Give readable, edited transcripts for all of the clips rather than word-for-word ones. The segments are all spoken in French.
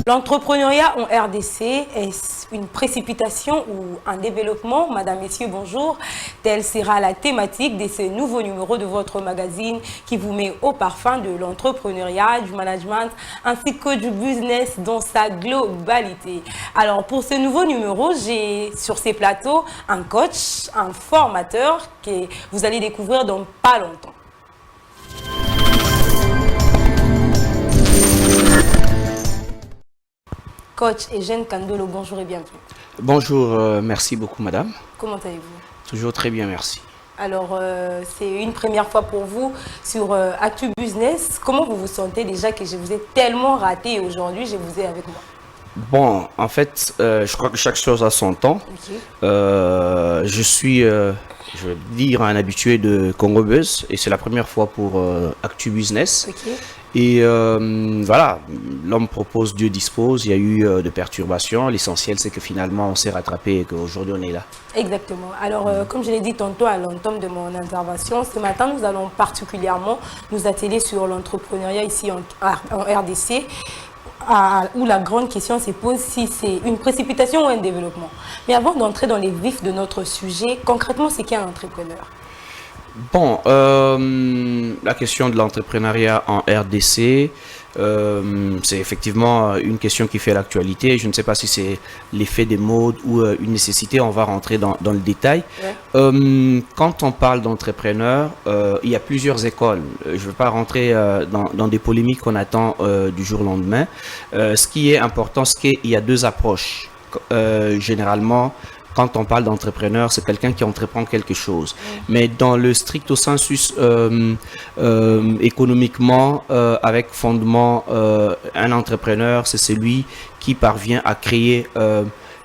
L'entrepreneuriat en RDC est une précipitation ou un développement? Madame, Messieurs, bonjour. Telle sera la thématique de ce nouveau numéro de votre magazine qui vous met au parfum de l'entrepreneuriat, du management ainsi que du business dans sa globalité. Alors pour ce nouveau numéro, j'ai sur ces plateaux un coach, un formateur que vous allez découvrir dans pas longtemps. Coach Eugène Kandolo, bonjour et bienvenue. Bonjour, merci beaucoup madame. Comment allez-vous? Toujours très bien, merci. Alors, c'est une première fois pour vous sur Actu Business. Comment vous vous sentez déjà que je vous ai tellement raté et aujourd'hui je vous ai avec moi? Bon, en fait, je crois que chaque chose a son temps. Okay. Je suis, je vais dire, un habitué de Congo Buzz et c'est la première fois pour Actu Business. Okay. Et voilà, l'homme propose, Dieu dispose, il y a eu de perturbations. L'essentiel, c'est que finalement, on s'est rattrapé et qu'aujourd'hui, on est là. Exactement. Alors, comme je l'ai dit tantôt à l'entame de mon intervention, ce matin, nous allons particulièrement nous atteler sur l'entrepreneuriat ici en RDC, où la grande question se pose si c'est une précipitation ou un développement. Mais avant d'entrer dans les vifs de notre sujet, concrètement, c'est qu'un entrepreneur? Bon, la question de l'entrepreneuriat en RDC, c'est effectivement une question qui fait l'actualité. Je ne sais pas si c'est l'effet des modes ou une nécessité, on va rentrer dans le détail. Ouais. Quand on parle d'entrepreneur, il y a plusieurs écoles. Je ne veux pas rentrer dans des polémiques qu'on attend du jour au lendemain. Ce qui est important, c'est qu'il y a deux approches. Généralement, quand on parle d'entrepreneur, c'est quelqu'un qui entreprend quelque chose. Mais dans le stricto sensus, économiquement, avec fondement, un entrepreneur, c'est celui qui parvient à créer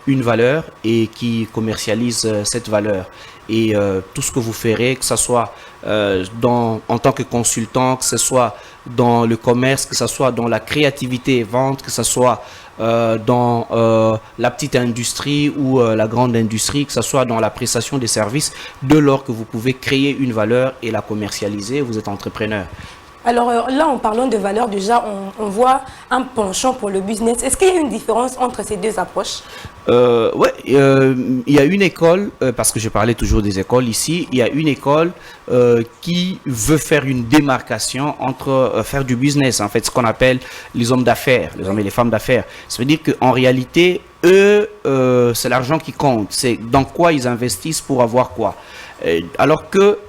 une valeur et qui commercialise cette valeur. Et tout ce que vous ferez, que ce soit en tant que consultant, que ce soit dans le commerce, que ce soit dans la créativité et vente, que ce soit dans la petite industrie ou la grande industrie, que ce soit dans la prestation des services, dès lors que vous pouvez créer une valeur et la commercialiser, vous êtes entrepreneur. Alors là, en parlant de valeur, déjà, on voit un penchant pour le business. Est-ce qu'il y a une différence entre ces deux approches? Oui, il y a une école, parce que je parlais toujours des écoles ici, il y a une école qui veut faire une démarcation entre faire du business, en fait, ce qu'on appelle les hommes d'affaires, les hommes et les femmes d'affaires. Ça veut dire qu'en réalité, eux, c'est l'argent qui compte, c'est dans quoi ils investissent pour avoir quoi. Alors que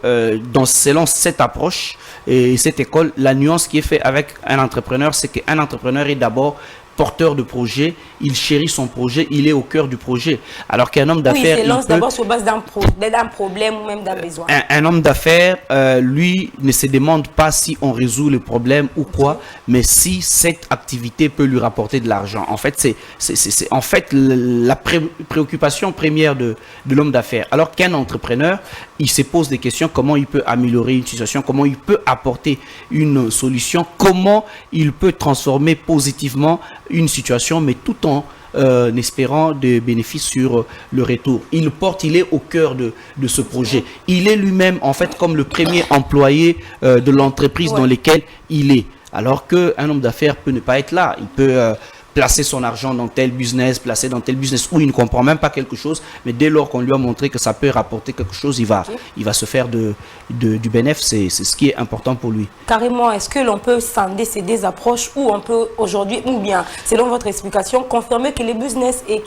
selon cette approche et cette école, la nuance qui est faite avec un entrepreneur, c'est qu'un entrepreneur est d'abord porteur de projet, il chérit son projet, il est au cœur du projet. Alors qu'un homme d'affaires... Oui, il se lance d'abord sur base d'un problème ou même d'un besoin. Un homme d'affaires, lui, ne se demande pas si on résout le problème ou quoi, mais si cette activité peut lui rapporter de l'argent. En fait, c'est en fait la préoccupation première de l'homme d'affaires. Alors qu'un entrepreneur, il se pose des questions, comment il peut améliorer une situation, comment il peut apporter une solution, comment il peut transformer positivement une situation, mais tout en espérant des bénéfices sur le retour. Il est au cœur de ce projet. Il est lui-même, en fait, comme le premier employé de l'entreprise dans laquelle il est. Alors qu'un homme d'affaires peut ne pas être là. Il peut placer son argent dans tel business, placer dans tel business où il ne comprend même pas quelque chose, mais dès lors qu'on lui a montré que ça peut rapporter quelque chose, il va se faire du bénéfice. C'est ce qui est important pour lui. Carrément, est-ce que l'on peut scinder ces deux approches ou on peut aujourd'hui, ou bien, selon votre explication, confirmer que le business est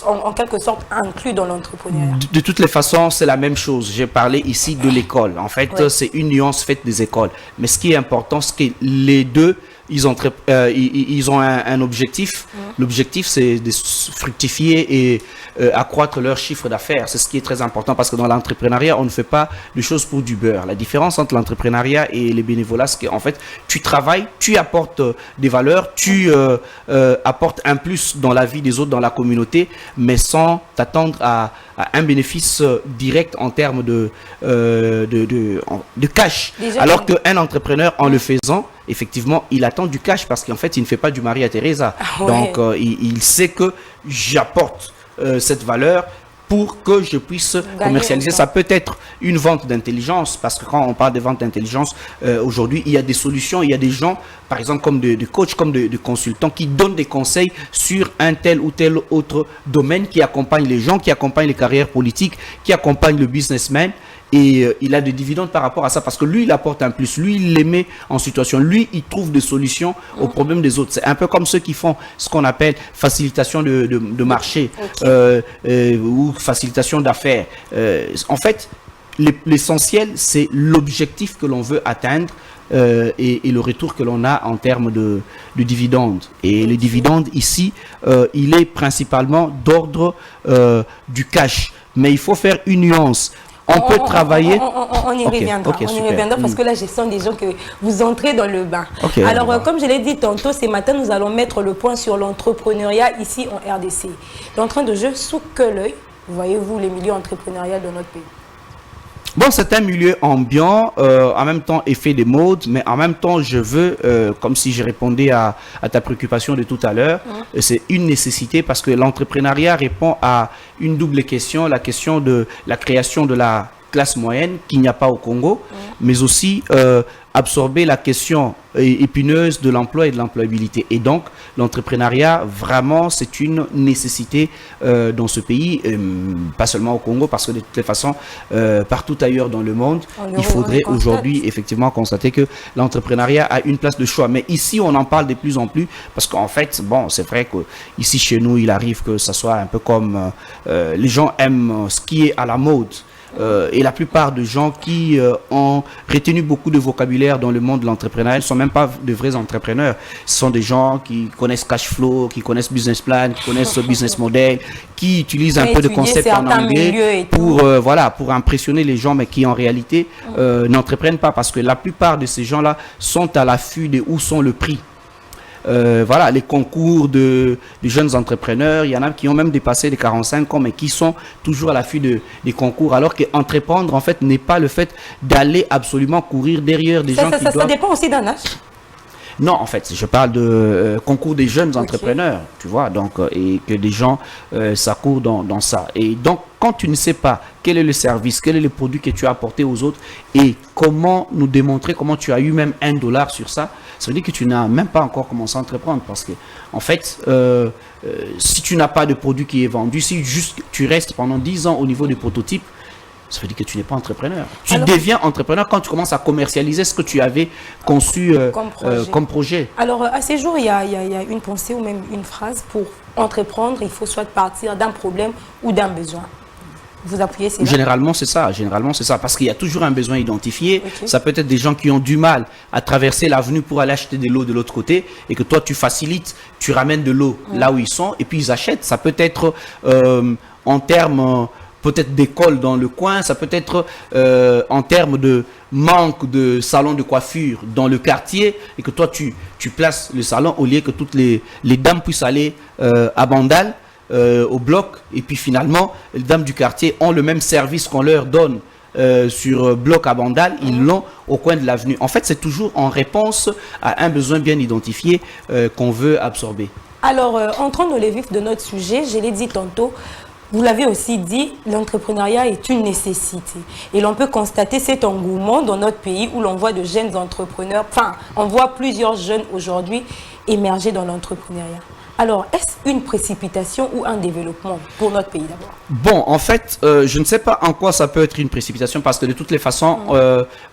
en quelque sorte inclus dans l'entrepreneuriat? De toutes les façons, c'est la même chose. J'ai parlé ici de l'école. En fait, c'est une nuance faite des écoles. Mais ce qui est important, c'est que les deux, ils ont un objectif. L'objectif, c'est de fructifier et accroître leur chiffre d'affaires. C'est ce qui est très important parce que dans l'entrepreneuriat, on ne fait pas des choses pour du beurre. La différence entre l'entrepreneuriat et les bénévolats, c'est qu'en fait, tu travailles, tu apportes des valeurs, tu apportes un plus dans la vie des autres, dans la communauté, mais sans t'attendre à un bénéfice direct en termes de cash. Déjà, alors qu'un entrepreneur, en le faisant, effectivement, il attend du cash parce qu'en fait, il ne fait pas du Maria Teresa. Donc, il sait que j'apporte cette valeur pour que je puisse commercialiser. Ça peut être une vente d'intelligence, parce que quand on parle de vente d'intelligence, aujourd'hui, il y a des solutions, il y a des gens, par exemple, comme de coachs, comme de consultants, qui donnent des conseils sur un tel ou tel autre domaine, qui accompagnent les gens, qui accompagnent les carrières politiques, qui accompagnent le businessman. Et il a des dividendes par rapport à ça, parce que lui, il apporte un plus. Lui, il les met en situation. Lui, il trouve des solutions aux problèmes des autres. C'est un peu comme ceux qui font ce qu'on appelle facilitation de marché, ou facilitation d'affaires. En fait, l'essentiel, c'est l'objectif que l'on veut atteindre, et le retour que l'on a en termes de dividendes. Et le dividende, ici, il est principalement d'ordre du cash. Mais il faut faire une nuance. On peut travailler. On y reviendra. On y reviendra parce que là, je sens déjà que vous entrez dans le bain. Alors, comme je l'ai dit tantôt, ce matin, nous allons mettre le point sur l'entrepreneuriat ici en RDC. L'entrain de jeu, sous quel œil voyez-vous les milieux entrepreneuriaux de notre pays? Bon, c'est un milieu ambiant, en même temps effet des modes, mais en même temps, je veux, comme si je répondais à ta préoccupation de tout à l'heure, c'est une nécessité parce que l'entrepreneuriat répond à une double question, la question de la création de la classe moyenne qu'il n'y a pas au Congo, mais aussi absorber la question épineuse de l'emploi et de l'employabilité. Et donc, l'entrepreneuriat, vraiment, c'est une nécessité dans ce pays, pas seulement au Congo, parce que de toutes les façons, partout ailleurs dans le monde, il faudrait aujourd'hui effectivement constater que l'entrepreneuriat a une place de choix. Mais ici, on en parle de plus en plus, parce qu'en fait, bon, c'est vrai qu'ici, chez nous, il arrive que ça soit un peu comme les gens aiment ce qui est à la mode. Et la plupart des gens qui ont retenu beaucoup de vocabulaire dans le monde de l'entrepreneuriat ne sont même pas de vrais entrepreneurs. Ce sont des gens qui connaissent cash flow, qui connaissent business plan, qui connaissent business model, qui utilisent un peu de concepts en anglais pour, voilà, pour impressionner les gens, mais qui en réalité n'entreprennent pas, parce que la plupart de ces gens-là sont à l'affût de où sont le prix. Voilà, les concours de jeunes entrepreneurs, il y en a qui ont même dépassé les 45 ans, mais qui sont toujours à l'affût des concours, alors qu'entreprendre, en fait, n'est pas le fait d'aller absolument courir derrière des gens qui doivent... Ça dépend aussi d'un âge? Non, en fait, je parle de concours des jeunes entrepreneurs, tu vois, donc, et que des gens s'accourent dans ça. Et donc, quand tu ne sais pas quel est le service, quel est le produit que tu as apporté aux autres, et comment nous démontrer comment tu as eu même $1 sur ça, ça veut dire que tu n'as même pas encore commencé à entreprendre, parce que, en fait, si tu n'as pas de produit qui est vendu, si juste tu restes pendant 10 ans au niveau du prototype, ça veut dire que tu n'es pas entrepreneur. Tu deviens entrepreneur quand tu commences à commercialiser ce que tu avais conçu comme projet. Alors, à ces jours, il y a une pensée ou même une phrase: pour entreprendre, il faut soit partir d'un problème ou d'un besoin. Vous appuyez c'est là? Généralement, c'est ça. Parce qu'il y a toujours un besoin identifié. Ça peut être des gens qui ont du mal à traverser l'avenue pour aller acheter de l'eau de l'autre côté, et que toi, tu facilites, tu ramènes de l'eau là où ils sont, et puis ils achètent. Ça peut être en termes... peut-être d'école dans le coin, ça peut être en termes de manque de salon de coiffure dans le quartier, et que toi tu places le salon au lieu que toutes les dames puissent aller à Bandal, au bloc, et puis finalement les dames du quartier ont le même service qu'on leur donne sur bloc à Bandal, ils l'ont au coin de l'avenue. En fait, c'est toujours en réponse à un besoin bien identifié qu'on veut absorber. Alors, entrons dans le vif de notre sujet, je l'ai dit tantôt, vous l'avez aussi dit, l'entrepreneuriat est une nécessité. Et l'on peut constater cet engouement dans notre pays où l'on voit de jeunes entrepreneurs, enfin, on voit plusieurs jeunes aujourd'hui émerger dans l'entrepreneuriat. Alors, est-ce une précipitation ou un développement pour notre pays d'abord? Bon, en fait, je ne sais pas en quoi ça peut être une précipitation, parce que de toutes les façons,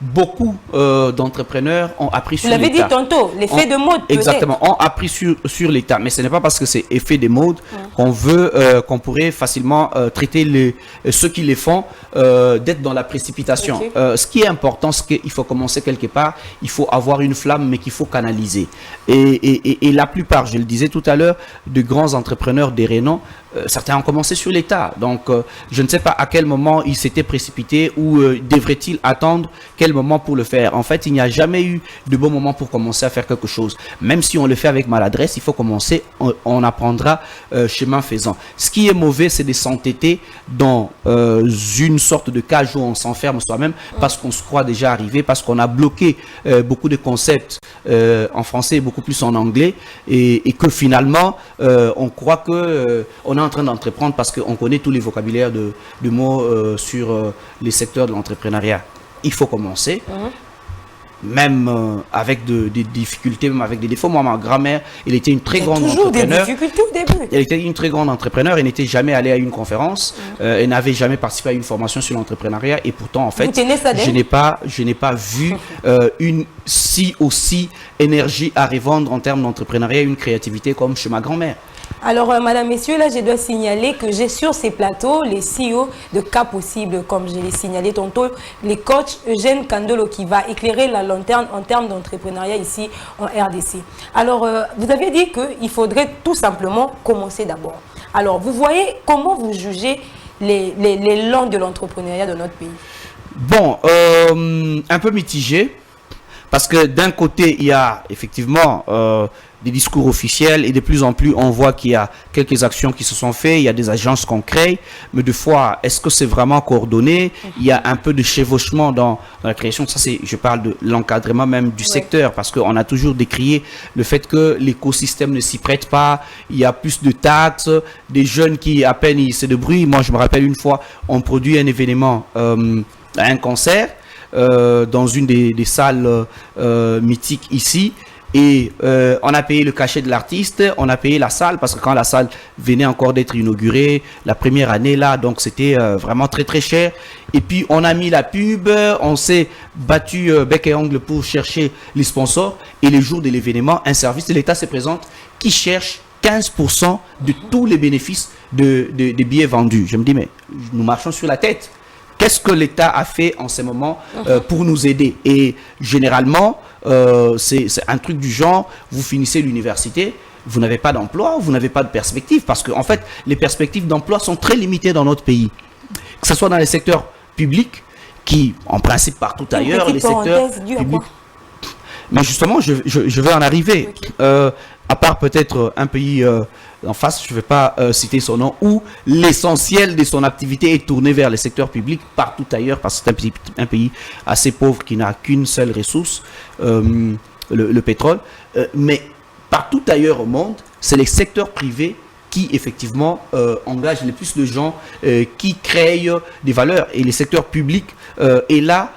beaucoup d'entrepreneurs ont appris sur l'État. Vous l'avez dit tantôt, l'effet de mode. Exactement, ont appris sur l'État. Mais ce n'est pas parce que c'est effet des modes qu'on veut, qu'on facilement traiter ceux qui les font d'être dans la précipitation. Ce qui est important, c'est qu'il faut commencer quelque part, il faut avoir une flamme, mais qu'il faut canaliser. Et la plupart, je le disais tout à l'heure, de grands entrepreneurs des renom, certains ont commencé sur l'État. Donc, je ne sais pas à quel moment ils s'étaient précipités, ou devraient-ils attendre quel moment pour le faire. En fait, il n'y a jamais eu de bon moment pour commencer à faire quelque chose. Même si on le fait avec maladresse, il faut commencer, on apprendra chemin faisant. Ce qui est mauvais, c'est de s'entêter dans une sorte de cage où on s'enferme soi-même, parce qu'on se croit déjà arrivé, parce qu'on a bloqué beaucoup de concepts en français et beaucoup plus en anglais, et que finalement, souvent, on croit que on est en train d'entreprendre parce qu'on connaît tous les vocabulaires de mots sur les secteurs de l'entrepreneuriat. Il faut commencer. Même avec des difficultés, même avec des défauts. Moi, ma grand-mère, elle était une très grande entrepreneur. Toujours des difficultés au début. Elle était une très grande entrepreneur. Elle n'était jamais allée à une conférence. Elle n'avait jamais participé à une formation sur l'entrepreneuriat. Et pourtant, en fait, je n'ai pas vu une aussi énergie à revendre en termes d'entrepreneuriat, une créativité comme chez ma grand-mère. Alors, madame, messieurs, là, je dois signaler que j'ai sur ces plateaux les CEO de cas possibles, comme je l'ai signalé tantôt, les coachs Eugène Kandolo qui va éclairer la lanterne en termes d'entrepreneuriat ici en RDC. Alors, vous avez dit qu'il faudrait tout simplement commencer d'abord. Alors, vous voyez comment vous jugez les langues de l'entrepreneuriat de notre pays? Bon, un peu mitigé. Parce que d'un côté, il y a effectivement des discours officiels et de plus en plus, on voit qu'il y a quelques actions qui se sont faites, il y a des agences qu'on crée, mais des fois, est-ce que c'est vraiment coordonné? Il y a un peu de chevauchement dans la création. Ça, je parle de l'encadrement même du secteur, parce qu'on a toujours décrié le fait que l'écosystème ne s'y prête pas, il y a plus de taxes, des jeunes qui à peine ils se débrouillent. Moi, je me rappelle une fois, on produit un événement, un concert, dans une des salles mythiques ici, et on a payé le cachet de l'artiste, on a payé la salle, parce que quand la salle venait encore d'être inaugurée, la première année là, donc c'était vraiment très très cher, et puis on a mis la pub, on s'est battu bec et ongle pour chercher les sponsors, et les jours de l'événement, un service de l'État se présente qui cherche 15% de tous les bénéfices des billets vendus. Je me dis, mais nous marchons sur la tête. Qu'est-ce que l'État a fait en ce moment pour nous aider? Et généralement, c'est un truc du genre, vous finissez l'université, vous n'avez pas d'emploi, vous n'avez pas de perspective, parce qu'en fait, les perspectives d'emploi sont très limitées dans notre pays. Que ce soit dans les secteurs publics, qui, en principe, partout ailleurs, les secteurs publics. Mais justement, je vais en arriver. À part peut-être un pays en face, je ne vais pas citer son nom, où l'essentiel de son activité est tourné vers les secteurs publics partout ailleurs, parce que c'est un pays assez pauvre qui n'a qu'une seule ressource, le pétrole. Mais partout ailleurs au monde, c'est les secteurs privés qui effectivement engagent le plus de gens, qui créent des valeurs. Et les secteurs publics est là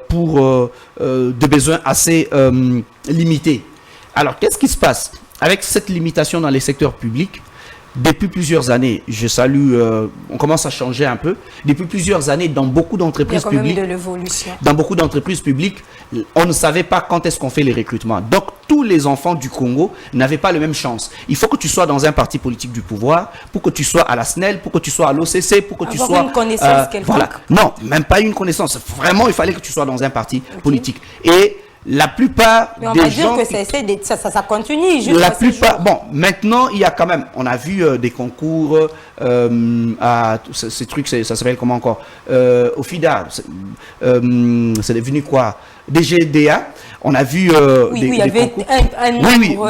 pour des besoins assez limités. Alors, qu'est-ce qui se passe avec cette limitation dans les secteurs publics? Depuis plusieurs années, je salue, on commence à changer un peu. Depuis plusieurs années, dans beaucoup d'entreprises publiques, on ne savait pas quand est-ce qu'on fait les recrutements. Donc, tous les enfants du Congo n'avaient pas la même chance. Il faut que tu sois dans un parti politique du pouvoir, pour que tu sois à la SNEL, pour que tu sois à l'OCC, pour que tu sois... une connaissance quelconque. Voilà. Non, même pas une connaissance. Vraiment, il fallait que tu sois dans un parti politique. Et la plupart mais on des va gens... dire que ça continue. Juste la plupart... Bon, maintenant, il y a quand même... On a vu des concours à... Ces trucs, ça s'appelle comment encore au FIDA. C'est devenu quoi? DGDA. On a vu il y avait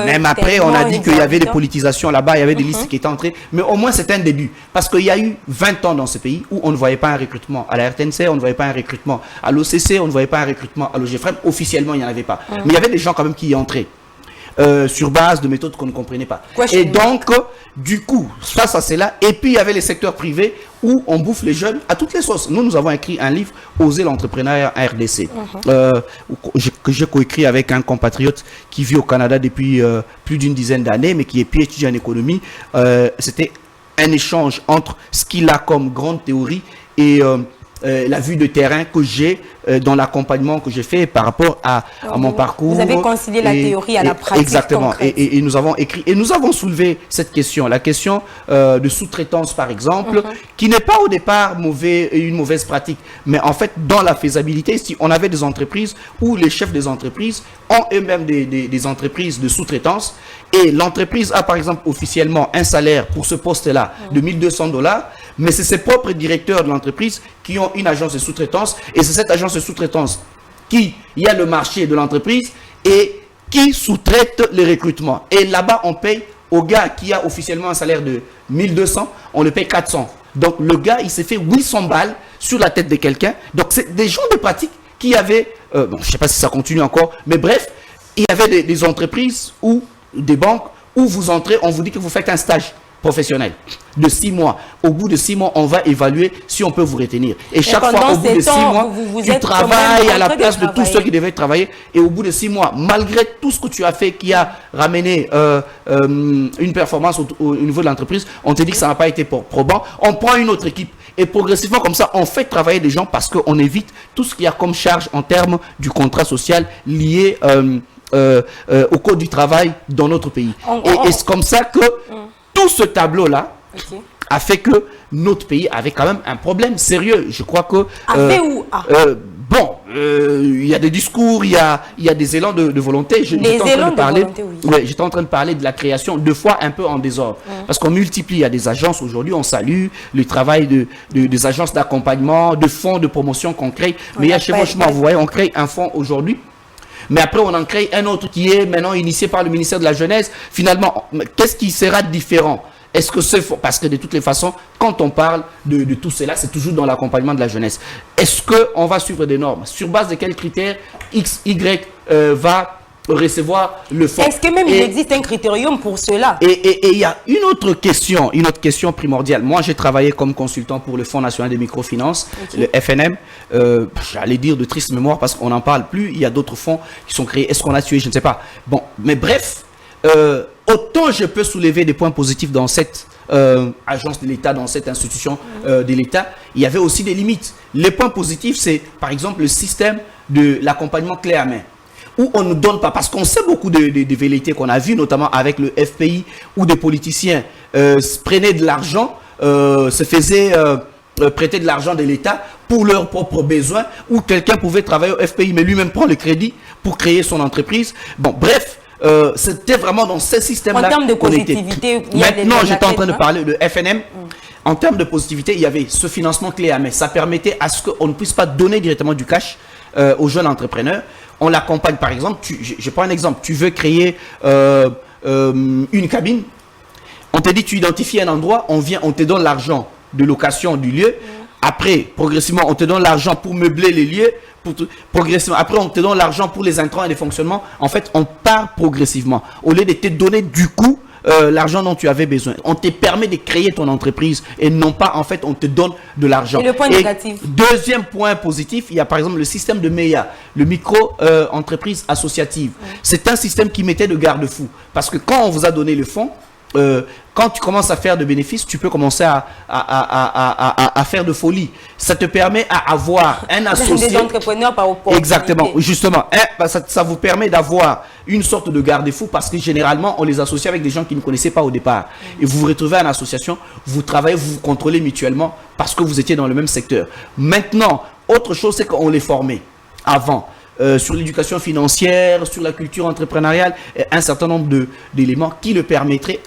même après, on a dit qu'il y avait des politisations là-bas, il y avait des listes qui étaient entrées. Mais au moins, c'est un début. Parce qu'il y a eu 20 ans dans ce pays où on ne voyait pas un recrutement. À la RTNC, on ne voyait pas un recrutement. À l'OCC, on ne voyait pas un recrutement. À l'OGFREM, officiellement, il n'y en avait pas. Mais il y avait des gens quand même qui y entraient. Sur base de méthodes qu'on ne comprenait pas. Et donc, du coup, face à cela, et puis il y avait les secteurs privés où on bouffe les jeunes à toutes les sauces. Nous avons écrit un livre, Oser l'entrepreneuriat en RDC, que j'ai coécrit avec un compatriote qui vit au Canada depuis plus d'une dizaine d'années, mais qui est PhD en économie. C'était un échange entre ce qu'il a comme grande théorie et la vue de terrain que j'ai dans l'accompagnement que j'ai fait par rapport à mon parcours. Vous avez concilié la théorie à la pratique. Exactement. Et nous avons écrit, et nous avons soulevé cette question, la question de sous-traitance par exemple, qui n'est pas au départ une mauvaise pratique, mais en fait dans la faisabilité, si on avait des entreprises où les chefs des entreprises ont eux-mêmes des entreprises de sous-traitance, et l'entreprise a par exemple officiellement un salaire pour ce poste-là de $1,200, mais c'est ses propres directeurs de l'entreprise qui ont une agence de sous-traitance, et c'est cette agence de sous-traitance qui y a le marché de l'entreprise et qui sous-traite les recrutements. Et là-bas, on paye au gars qui a officiellement un salaire de 1,200, on le paye 400. Donc le gars, il s'est fait 800 balles sur la tête de quelqu'un. Donc c'est des gens de pratique qui avaient, bon, je ne sais pas si ça continue encore, mais bref, il y avait des entreprises ou des banques où vous entrez, on vous dit que vous faites un stage professionnel de 6 mois. Au bout de 6 mois, on va évaluer si on peut vous retenir. Et chaque fois, au bout de 6 mois, tu travailles à la place de tous ceux qui devaient travailler. Et au bout de 6 mois, malgré tout ce que tu as fait qui a ramené une performance au niveau de l'entreprise, on te dit que ça n'a pas été probant. On prend une autre équipe. Et progressivement, comme ça, on fait travailler des gens parce qu'on évite tout ce qu'il y a comme charge en termes du contrat social lié au code du travail dans notre pays. Et c'est comme ça que tout ce tableau-là a fait que notre pays avait quand même un problème sérieux. Je crois que... il y a des discours, il y a des élans de volonté. J'étais en train de parler de la création, deux fois un peu en désordre. Parce qu'on multiplie, il y a des agences aujourd'hui, on salue le travail des agences d'accompagnement, de fonds de promotion qu'on crée. Mais il y a chez Franchement, vous voyez, on crée un fonds aujourd'hui. Mais après, on en crée un autre qui est maintenant initié par le ministère de la Jeunesse. Finalement, qu'est-ce qui sera différent? Est-ce que c'est faux? Parce que de toutes les façons, quand on parle de tout cela, c'est toujours dans l'accompagnement de la jeunesse. Est-ce qu'on va suivre des normes? Sur base de quels critères X, Y va recevoir le fonds? Est-ce que même il existe un critérium pour cela? Et il y a une autre question primordiale. Moi, j'ai travaillé comme consultant pour le Fonds national des microfinances, le FNM. J'allais dire de triste mémoire parce qu'on n'en parle plus. Il y a d'autres fonds qui sont créés. Est-ce qu'on a tué? Je ne sais pas. Bon, mais bref, autant je peux soulever des points positifs dans cette agence de l'État, dans cette institution de l'État, il y avait aussi des limites. Les points positifs, c'est par exemple le système de l'accompagnement clé à main, où on ne donne pas, parce qu'on sait beaucoup de velléités qu'on a vues, notamment avec le FPI, où des politiciens prenaient de l'argent, se faisaient prêter de l'argent de l'État pour leurs propres besoins, où quelqu'un pouvait travailler au FPI, mais lui-même prend le crédit pour créer son entreprise. Bon, bref, c'était vraiment dans ce système-là. En termes de positivité, maintenant, j'étais en train de parler de FNM. En termes de positivité, il y avait ce financement clé à main. Ça permettait à ce qu'on ne puisse pas donner directement du cash aux jeunes entrepreneurs. On l'accompagne, par exemple, je prends un exemple, tu veux créer une cabine, on te dit, tu identifies un endroit, on te donne l'argent de location du lieu. Après, progressivement, on te donne l'argent pour meubler les lieux. Progressivement, après, on te donne l'argent pour les intrants et les fonctionnements. En fait, on part progressivement. Au lieu de te donner du coup l'argent dont tu avais besoin. On te permet de créer ton entreprise et non pas, en fait, on te donne de l'argent. Et le point négatif? Deuxième point positif, il y a par exemple le système de MEA, le micro-entreprise associative. C'est un système qui mettait de garde-fous. Parce que quand on vous a donné le fonds, quand tu commences à faire de bénéfices, tu peux commencer à faire de folie. Ça te permet à avoir un associé. Des entrepreneurs par opportunité. Exactement, justement. Ça vous permet d'avoir une sorte de garde-fou parce que généralement, on les associe avec des gens qui ne connaissaient pas au départ. Et vous vous retrouvez en association, vous travaillez, vous vous contrôlez mutuellement parce que vous étiez dans le même secteur. Maintenant, autre chose, c'est qu'on les formait avant. Sur l'éducation financière, sur la culture entrepreneuriale, un certain nombre d'éléments qui le permettraient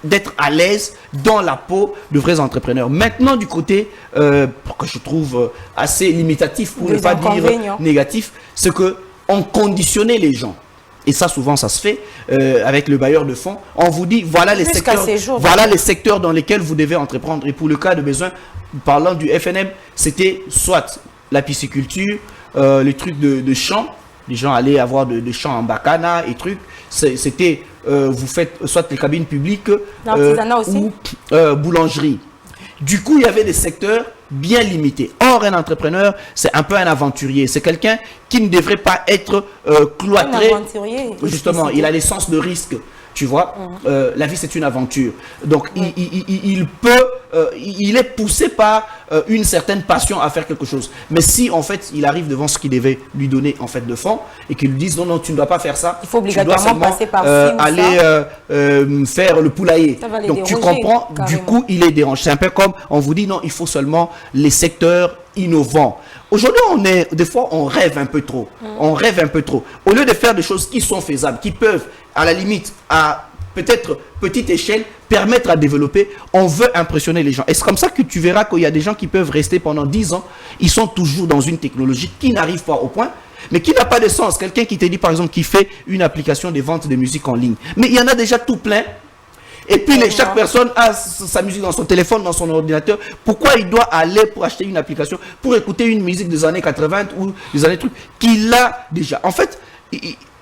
d'être à l'aise dans la peau de vrais entrepreneurs. Maintenant, du côté que je trouve assez limitatif, pour ne pas dire négatif, c'est qu'on conditionnait les gens. Et ça, souvent, ça se fait avec le bailleur de fonds. On vous dit, voilà les secteurs dans lesquels vous devez entreprendre. Et pour le cas de besoin, parlant du FNM, c'était soit la pisciculture, les trucs de champs. Les gens allaient avoir des champs en bacana et trucs. C'était, vous faites soit les cabines publiques ou boulangerie. Du coup, il y avait des secteurs bien limités. Or, un entrepreneur, c'est un peu un aventurier. C'est quelqu'un qui ne devrait pas être cloîtré. Un aventurier. Justement, il a les sens de risque. Tu vois, la vie c'est une aventure. Donc il est poussé par une certaine passion à faire quelque chose. Mais si en fait il arrive devant ce qu'il devait lui donner en fait de fonds et qu'il lui dise non, tu ne dois pas faire ça, il faut obligatoirement passer par aller faire le poulailler. Donc tu comprends, carrément. Du coup il est dérangé. C'est un peu comme on vous dit non, il faut seulement les secteurs innovants. Aujourd'hui, des fois, on rêve un peu trop. On rêve un peu trop. Au lieu de faire des choses qui sont faisables, qui peuvent, à la limite, à peut-être petite échelle, permettre à développer, on veut impressionner les gens. Et c'est comme ça que tu verras qu'il y a des gens qui peuvent rester pendant 10 ans. Ils sont toujours dans une technologie qui n'arrive pas au point, mais qui n'a pas de sens. Quelqu'un qui te dit, par exemple, qui fait une application de vente de musique en ligne. Mais il y en a déjà tout plein. Et puis chaque personne a sa musique dans son téléphone, dans son ordinateur. Pourquoi il doit aller pour acheter une application, pour écouter une musique des années 80 ou des années trucs qu'il a déjà? En fait,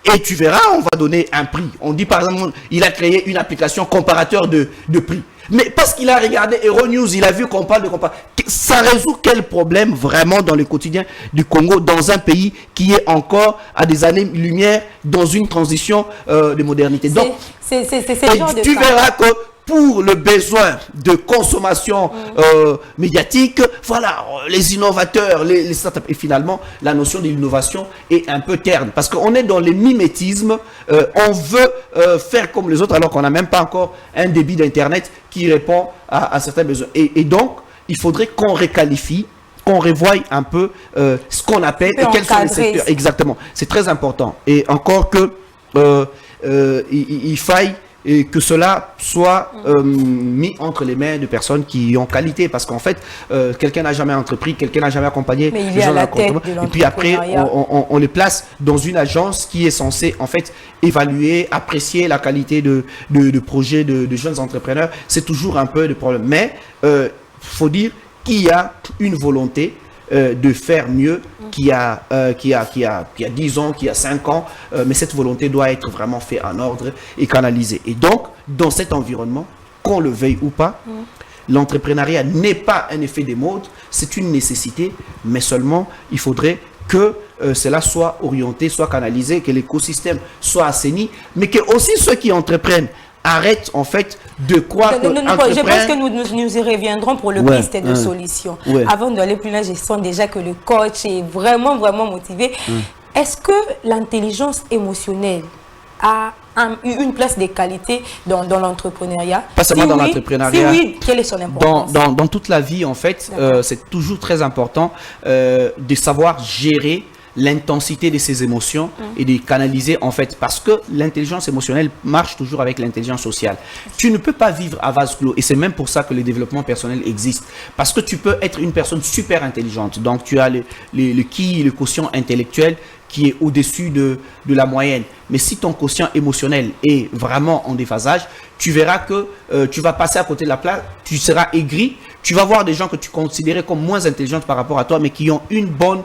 Et tu verras, on va donner un prix. On dit par exemple, il a créé une application comparateur de prix. Mais parce qu'il a regardé Euronews, il a vu qu'on parle de comparateur. Ça résout quel problème vraiment dans le quotidien du Congo, dans un pays qui est encore à des années-lumière dans une transition de modernité. Donc, tu verras que pour le besoin de consommation médiatique, voilà, les innovateurs, les startups, et finalement, la notion de l'innovation est un peu terne, parce qu'on est dans les mimétismes, on veut faire comme les autres, alors qu'on n'a même pas encore un débit d'Internet qui répond à certains besoins. Et donc, il faudrait qu'on réqualifie, qu'on revoie un peu ce qu'on appelle, et quels sont les secteurs. Exactement, c'est très important. Et encore que il faille et que cela soit mis entre les mains de personnes qui ont qualité, parce qu'en fait, quelqu'un n'a jamais entrepris, quelqu'un n'a jamais accompagné les gens, et puis après, on les place dans une agence qui est censée en fait évaluer, apprécier la qualité de projets de jeunes entrepreneurs. C'est toujours un peu de problème, mais faut dire qu'il y a une volonté de faire mieux qu'il y a 10 ans, qu'il y a 5 ans, mais cette volonté doit être vraiment faite en ordre et canalisée. Et donc, dans cet environnement, qu'on le veuille ou pas, l'entrepreneuriat n'est pas un effet des modes, c'est une nécessité, mais seulement il faudrait que cela soit orienté, soit canalisé, que l'écosystème soit assaini, mais que aussi ceux qui entreprennent arrête en fait de croire que je pense que nous y reviendrons pour le piste de solutions. Avant d'aller plus loin, je sens déjà que le coach est vraiment motivé. Est-ce que l'intelligence émotionnelle a une place de qualité dans l'entrepreneuriat? Pas seulement dans l'entrepreneuriat. Si oui, quelle est son importance? Dans toute la vie, en fait, c'est toujours très important de savoir gérer l'intensité de ses émotions et de canaliser en fait, parce que l'intelligence émotionnelle marche toujours avec l'intelligence sociale. Tu ne peux pas vivre à vase clos, et c'est même pour ça que le développement personnel existe, parce que tu peux être une personne super intelligente, donc tu as le quotient intellectuel qui est au-dessus de la moyenne, mais si ton quotient émotionnel est vraiment en déphasage, tu verras que tu vas passer à côté de la plaque, tu seras aigri, tu vas voir des gens que tu considérais comme moins intelligents par rapport à toi, mais qui ont une bonne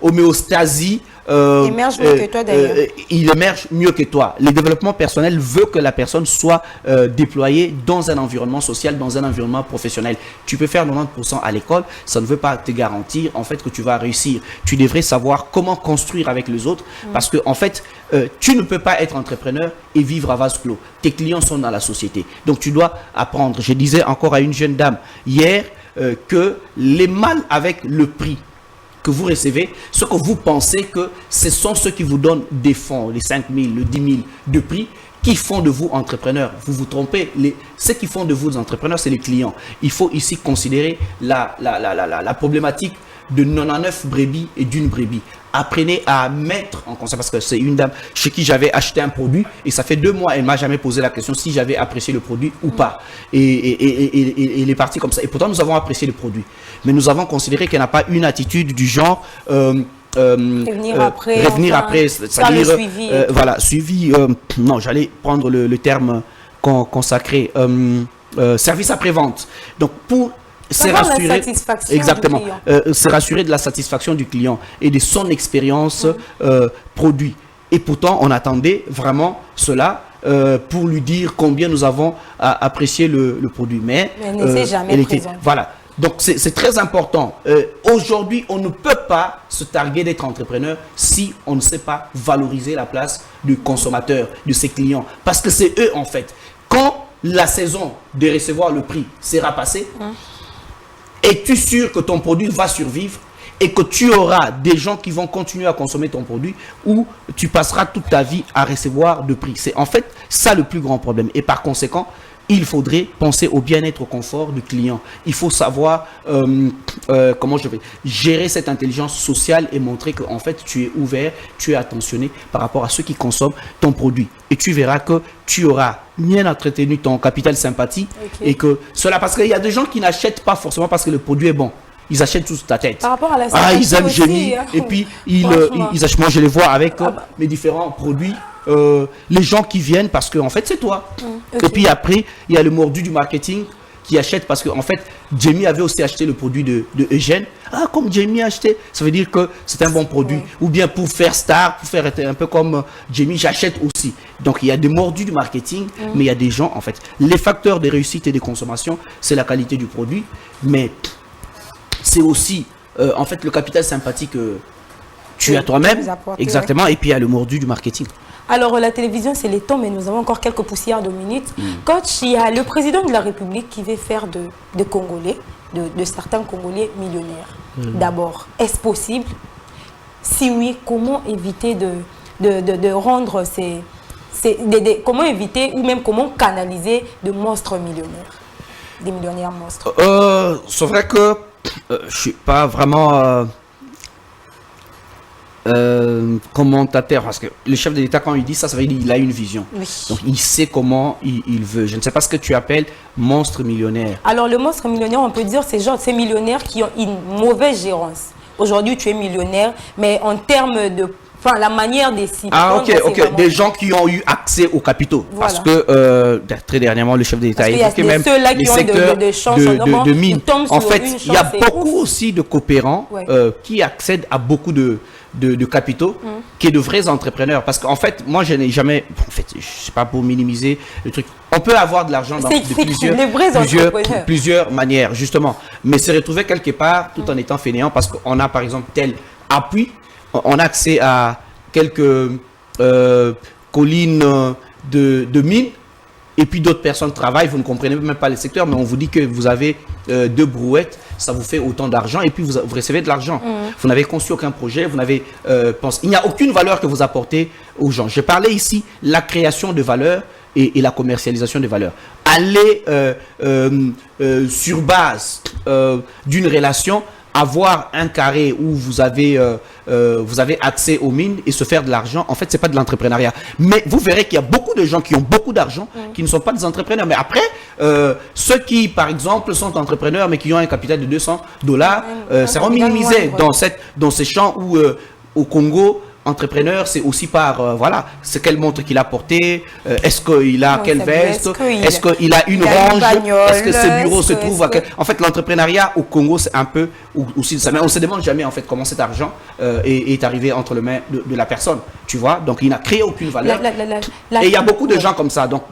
homéostasie. Il émerge mieux que toi d'ailleurs. Il émerge mieux que toi. Le développement personnel veut que la personne soit déployée dans un environnement social, dans un environnement professionnel. Tu peux faire 90% à l'école, ça ne veut pas te garantir en fait que tu vas réussir. Tu devrais savoir comment construire avec les autres, parce que en fait, tu ne peux pas être entrepreneur et vivre à vase clos. Tes clients sont dans la société. Donc tu dois apprendre. Je disais encore à une jeune dame hier que les mal avec le prix que vous recevez, ce que vous pensez que ce sont ceux qui vous donnent des fonds, les 5 000, le 10 000 de prix, qui font de vous entrepreneur. Vous vous trompez. Ceux qui font de vous entrepreneur, c'est les clients. Il faut ici considérer la problématique de 99 brebis et d'une brebis. Apprenez à mettre en conscience, parce que c'est une dame chez qui j'avais acheté un produit et ça fait 2 mois, elle m'a jamais posé la question si j'avais apprécié le produit ou pas. Et il est parti comme ça. Et pourtant, nous avons apprécié le produit. Mais nous avons considéré qu'elle n'a pas une attitude du genre revenir après, c'est-à-dire voilà, suivi, non, j'allais prendre le terme consacré, service après-vente. Donc, pour c'est rassurer, exactement, c'est rassurer de la satisfaction du client et de son expérience produit. Et pourtant, on attendait vraiment cela pour lui dire combien nous avons apprécié le produit. Mais elle n'était jamais présente. Voilà. Donc, c'est très important. Aujourd'hui, on ne peut pas se targuer d'être entrepreneur si on ne sait pas valoriser la place du consommateur, de ses clients. Parce que c'est eux, en fait. Quand la saison de recevoir le prix sera passée, es-tu sûr que ton produit va survivre et que tu auras des gens qui vont continuer à consommer ton produit, ou tu passeras toute ta vie à recevoir de prix? C'est en fait ça le plus grand problème. Et par conséquent, il faudrait penser au bien-être, au confort du client. Il faut savoir comment je vais gérer cette intelligence sociale et montrer que en fait tu es ouvert, tu es attentionné par rapport à ceux qui consomment ton produit. Et tu verras que tu auras bien entretenu ton capital sympathie, et que cela, parce qu'il y a des gens qui n'achètent pas forcément parce que le produit est bon. Ils achètent sous ta tête. Par rapport à la ils aiment génie, et puis ils achètent. Moi, je les vois avec mes différents produits. Les gens qui viennent parce que en fait c'est toi. Et puis après il y a le mordu du marketing qui achètent parce qu'en fait, Jamie avait aussi acheté le produit de Eugène. Ah, comme Jamie a acheté, ça veut dire que c'est un bon produit. Oui. Ou bien pour faire star, pour faire un peu comme Jamie, j'achète aussi. Donc, il y a des mordus du marketing, mais il y a des gens, en fait. Les facteurs de réussite et de consommation, c'est la qualité du produit, mais c'est aussi, en fait, le capital sympathique que tu as toi-même. Exactement, et puis il y a le mordu du marketing. Alors, la télévision, c'est les temps, mais nous avons encore quelques poussières de minutes. Coach, il y a le président de la République qui veut faire de Congolais, de certains Congolais millionnaires. D'abord, est-ce possible? Si oui, comment éviter de rendre comment éviter ou même comment canaliser de monstres millionnaires, des millionnaires monstres? C'est vrai que je ne suis pas vraiment... commentateur, parce que le chef de l'État, quand il dit ça, ça veut dire qu'il a une vision. Oui. Donc il sait comment il veut. Je ne sais pas ce que tu appelles monstre millionnaire. Alors le monstre millionnaire, on peut dire, c'est genre ces millionnaires qui ont une mauvaise gérance. Aujourd'hui, tu es millionnaire, mais en termes de... Enfin, la manière des cibles. Ah, ok. Des gens qui ont eu accès aux capitaux. Voilà. Parce que très dernièrement, le chef de l'État a évoqué même les secteurs de mines. En fait, il y a beaucoup aussi de coopérants qui accèdent à beaucoup de capitaux, qui est de vrais entrepreneurs. Parce qu'en fait, moi, je n'ai jamais... En fait, je ne sais pas pour minimiser le truc. On peut avoir de l'argent de plusieurs manières, justement. Mais se retrouver quelque part tout en étant fainéant parce qu'on a, par exemple, tel appui. On a accès à quelques collines de mines et puis d'autres personnes travaillent, vous ne comprenez même pas le secteur, mais on vous dit que vous avez 2 brouettes, ça vous fait autant d'argent et puis vous recevez de l'argent. Vous n'avez conçu aucun projet, vous n'avez pensé. Il n'y a aucune valeur que vous apportez aux gens. Je parlais ici la création de valeur et la commercialisation de valeur. Aller sur base d'une relation, avoir un carré où vous avez accès aux mines et se faire de l'argent, en fait, c'est pas de l'entrepreneuriat. Mais vous verrez qu'il y a beaucoup de gens qui ont beaucoup d'argent, qui ne sont pas des entrepreneurs. Mais après, ceux qui, par exemple, sont entrepreneurs, mais qui ont un capital de $200, seront minimisés dans ces champs où, au Congo, entrepreneur, c'est aussi par, voilà, c'est quelle montre qu'il a porté, est-ce qu'il a quelle veste, est-ce qu'il a une range, est-ce que ce bureau se trouve à quel... En fait, l'entrepreneuriat au Congo, c'est un peu aussi ça, mais on ne se demande jamais, en fait, comment cet argent est arrivé entre les mains de la personne, tu vois, donc il n'a créé aucune valeur. Et il y a beaucoup de gens comme ça, donc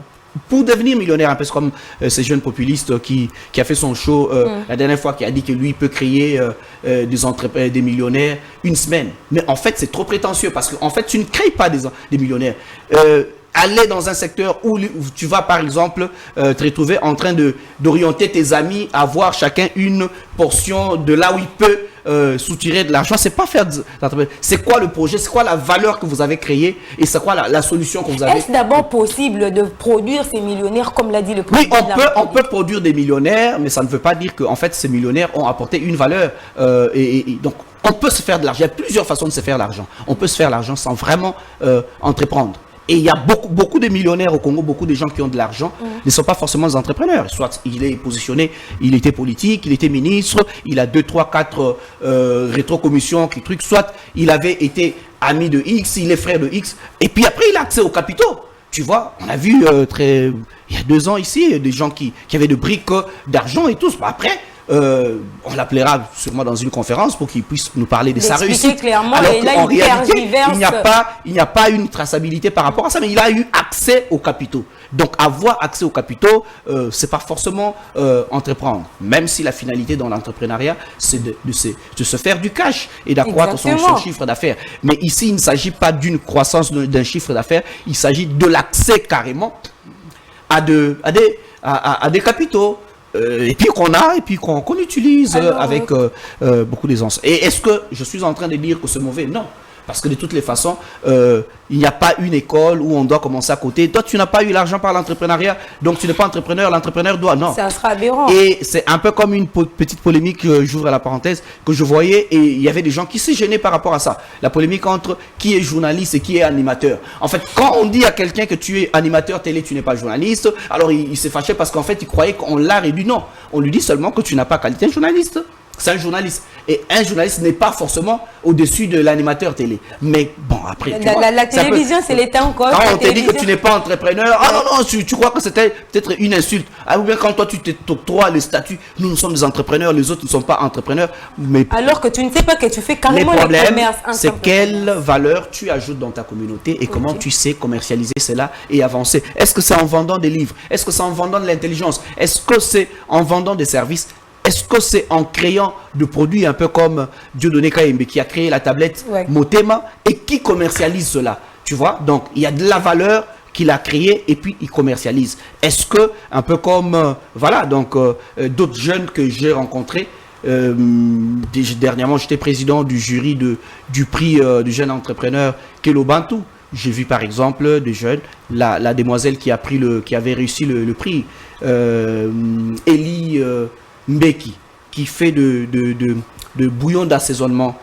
pour devenir millionnaire, un peu comme ce jeune populiste qui a fait son show la dernière fois, qui a dit que lui peut créer des millionnaires une semaine. Mais en fait, c'est trop prétentieux parce qu'en fait, tu ne crées pas des millionnaires. Aller dans un secteur où tu vas, par exemple, te retrouver en train d'orienter tes amis à avoir chacun une portion de là où il peut soutirer de l'argent, c'est pas faire c'est quoi le projet, c'est quoi la valeur que vous avez créée et c'est quoi la solution que vous avez. Est-ce d'abord possible de produire ces millionnaires comme l'a dit le président? Oui, on peut produire des millionnaires, mais ça ne veut pas dire que en fait ces millionnaires ont apporté une valeur et donc on peut se faire de l'argent. Il y a plusieurs façons de se faire de l'argent. On peut se faire de l'argent sans vraiment entreprendre. Et il y a beaucoup de millionnaires au Congo, beaucoup de gens qui ont de l'argent, ne sont pas forcément des entrepreneurs. Soit il est positionné, il était politique, il était ministre, il a 2, 3, 4 rétrocommissions, trucs, soit il avait été ami de X, il est frère de X, et puis après il a accès aux capitaux. Tu vois, on a vu il y a 2 ans ici, des gens qui avaient de briques d'argent et tout. Après, on l'appellera sûrement dans une conférence pour qu'il puisse nous parler de sa réussite. Clairement, alors qu'en réalité, il n'y a pas une traçabilité par rapport à ça, mais il a eu accès aux capitaux. Donc, avoir accès aux capitaux, c'est pas forcément entreprendre. Même si la finalité dans l'entrepreneuriat, c'est de se faire du cash et d'accroître son chiffre d'affaires. Mais ici, il ne s'agit pas d'une croissance d'un chiffre d'affaires, il s'agit de l'accès carrément à des capitaux. Et puis qu'on utilise avec beaucoup d'aisance. Et est-ce que je suis en train de dire que c'est mauvais? Non. Parce que de toutes les façons, il n'y a pas une école où on doit commencer à côté. Toi, tu n'as pas eu l'argent par l'entrepreneuriat, donc tu n'es pas entrepreneur, l'entrepreneur doit. Non. Ça sera aberrant. Et c'est un peu comme une petite polémique, j'ouvre la parenthèse, que je voyais, et il y avait des gens qui se gênaient par rapport à ça. La polémique entre qui est journaliste et qui est animateur. En fait, quand on dit à quelqu'un que tu es animateur télé, tu n'es pas journaliste, alors il s'est fâché parce qu'en fait, il croyait qu'on l'a réduit. Non, on lui dit seulement que tu n'as pas qualité de journaliste. c'est un journaliste. Et un journaliste n'est pas forcément au-dessus de l'animateur télé. Mais bon, après... La télévision, c'est l'État encore. Ah, on te dit que tu n'es pas entrepreneur. Ah non, non, tu crois que c'était peut-être une insulte. Ah, ou bien quand toi, tu t'octroies le statut, nous sommes des entrepreneurs, les autres ne sont pas entrepreneurs. Mais alors que tu ne sais pas que tu fais carrément le commerce. C'est quelle valeur tu ajoutes dans ta communauté et comment tu sais commercialiser cela et avancer. Est-ce que c'est en vendant des livres? Est-ce que c'est en vendant de l'intelligence? Est-ce que c'est en vendant des services? Est-ce que c'est en créant de produits un peu comme Dieudonné Kayembe qui a créé la tablette Motema et qui commercialise cela? Tu vois? Donc, il y a de la valeur qu'il a créée et puis il commercialise. Est-ce que, un peu comme, voilà, donc d'autres jeunes que j'ai rencontrés, dernièrement, j'étais président du jury du prix du jeune entrepreneur Kelo Bantou. J'ai vu par exemple des jeunes, la demoiselle qui avait réussi le prix, Elie Mbeki, qui fait de bouillon d'assaisonnement.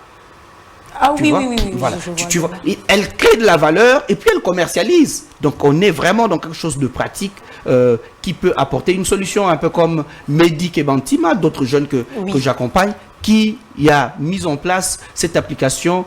Ah oui, oui, voilà. je vois. Elle crée de la valeur et puis elle commercialise. Donc on est vraiment dans quelque chose de pratique qui peut apporter une solution, un peu comme Medik et Bantima, d'autres jeunes que j'accompagne, qui a mis en place cette application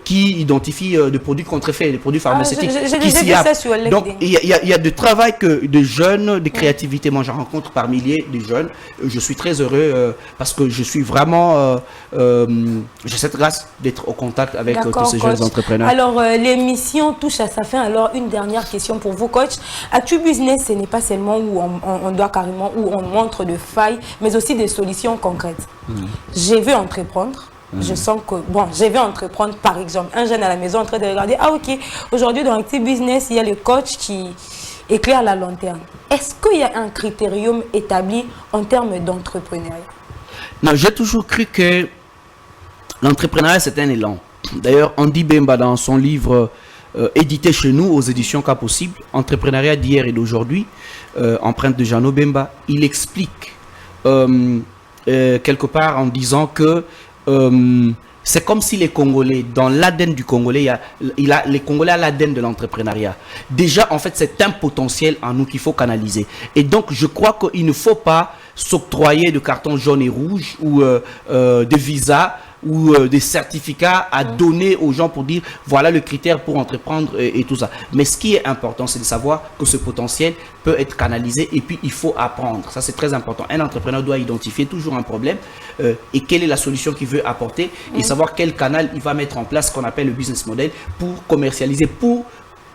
qui identifie des produits contrefaits, des produits pharmaceutiques. J'ai déjà vu ça sur LinkedIn. Donc, il y a de travail que de jeunes, de créativité. Moi, j'en rencontre par milliers de jeunes. Je suis très heureux parce que je suis vraiment... j'ai cette grâce d'être au contact avec tous ces jeunes entrepreneurs. Alors, l'émission touche à sa fin. Alors, une dernière question pour vous, coach. Actu Business, ce n'est pas seulement où on doit carrément, où on montre de failles, mais aussi des solutions concrètes. J'ai vu entreprendre. Je sens que, bon, je vais entreprendre, par exemple, un jeune à la maison en train de regarder, ah ok, aujourd'hui dans Active Business, il y a le coach qui éclaire la lanterne. Est-ce qu'il y a un critérium établi en termes d'entrepreneuriat? Non, j'ai toujours cru que l'entrepreneuriat, c'est un élan. D'ailleurs, Andy Bemba, dans son livre édité chez nous, aux éditions Cas Possible, Entrepreneuriat d'hier et d'aujourd'hui, empreinte de Jeannot Bemba, il explique quelque part en disant que c'est comme si les Congolais, dans l'ADN du Congolais, les Congolais à l'ADN de l'entrepreneuriat. Déjà, en fait, c'est un potentiel en nous qu'il faut canaliser. Et donc, je crois qu'il ne faut pas s'octroyer de cartons jaunes et rouges ou de visas ou des certificats à donner aux gens pour dire voilà le critère pour entreprendre et tout ça. Mais ce qui est important, c'est de savoir que ce potentiel peut être canalisé et puis il faut apprendre. Ça, c'est très important. Un entrepreneur doit identifier toujours un problème et quelle est la solution qu'il veut apporter et savoir quel canal il va mettre en place, ce qu'on appelle le business model, pour commercialiser, pour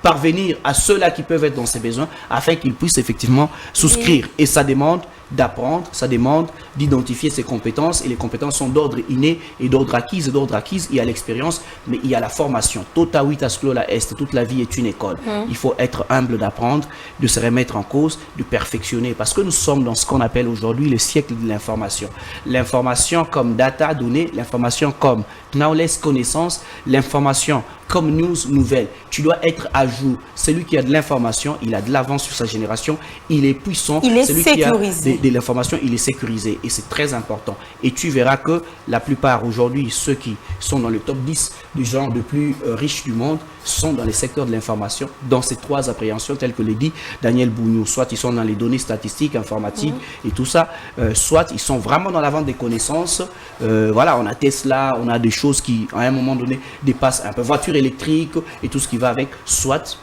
parvenir à ceux-là qui peuvent être dans ses besoins afin qu'ils puissent effectivement souscrire. Et ça demande d'apprendre, ça demande d'identifier ses compétences et les compétences sont d'ordre inné et d'ordre acquise. Et d'ordre acquise, il y a l'expérience, mais il y a la formation. Tota vita sclola est, toute la vie est une école. Il faut être humble d'apprendre, de se remettre en cause, de perfectionner parce que nous sommes dans ce qu'on appelle aujourd'hui le siècle de l'information. L'information comme data, données, l'information comme knowledge, connaissance, l'information comme news, nouvelle. Tu dois être à jour. Celui qui a de l'information, il a de l'avance sur sa génération, il est puissant. Il est celui sécurisé. Qui a de l'information, il est sécurisé et c'est très important. Et tu verras que la plupart aujourd'hui, ceux qui sont dans le top 10 des gens les plus riches du monde, sont dans les secteurs de l'information, dans ces trois appréhensions telles que le dit Daniel Bougnou. Soit ils sont dans les données statistiques, informatiques et tout ça, soit ils sont vraiment dans la vente des connaissances. Voilà, on a Tesla, on a des choses qui, à un moment donné, dépassent un peu voiture électrique et tout ce qui va avec, soit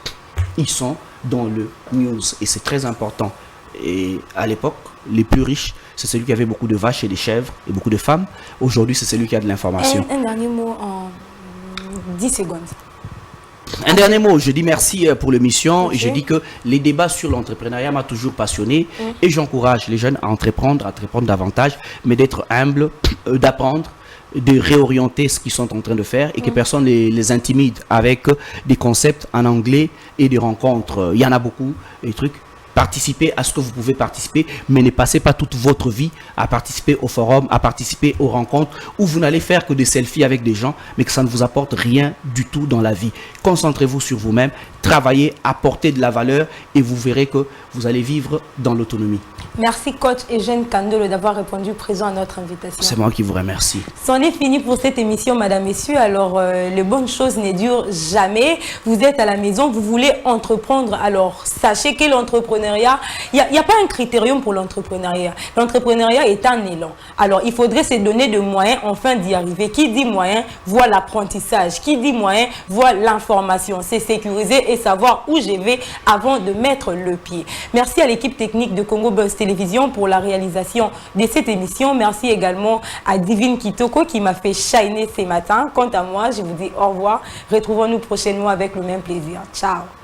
ils sont dans le news et c'est très important. Et à l'époque, les plus riches, c'est celui qui avait beaucoup de vaches et des chèvres et beaucoup de femmes. Aujourd'hui, c'est celui qui a de l'information. Un dernier mot en 10 secondes. Un dernier mot, je dis merci pour l'émission et je dis que les débats sur l'entrepreneuriat m'a toujours passionné et j'encourage les jeunes à entreprendre davantage, mais d'être humble, d'apprendre, de réorienter ce qu'ils sont en train de faire et que personne les intimide avec des concepts en anglais et des rencontres. Il y en a beaucoup, des trucs. Participez à ce que vous pouvez participer, mais ne passez pas toute votre vie à participer au forum, à participer aux rencontres où vous n'allez faire que des selfies avec des gens, mais que ça ne vous apporte rien du tout dans la vie. Concentrez-vous sur vous-même, travailler, apporter de la valeur et vous verrez que vous allez vivre dans l'autonomie. Merci coach Eugène Kandolo d'avoir répondu présent à notre invitation. C'est moi qui vous remercie. C'en est fini pour cette émission, mesdames, messieurs. Alors, les bonnes choses ne durent jamais. Vous êtes à la maison, vous voulez entreprendre. Alors, sachez que l'entrepreneuriat, il n'y a pas un critérium pour l'entrepreneuriat. L'entrepreneuriat est un élan. Alors, il faudrait se donner de moyens afin d'y arriver. Qui dit moyen, voit l'apprentissage. Qui dit moyen, voit l'information. C'est sécuriser et savoir où je vais avant de mettre le pied. Merci à l'équipe technique de Congo Buzz Télévision pour la réalisation de cette émission. Merci également à Divine Kitoko qui m'a fait shiner ce matin. Quant à moi, je vous dis au revoir. Retrouvons-nous prochainement avec le même plaisir. Ciao.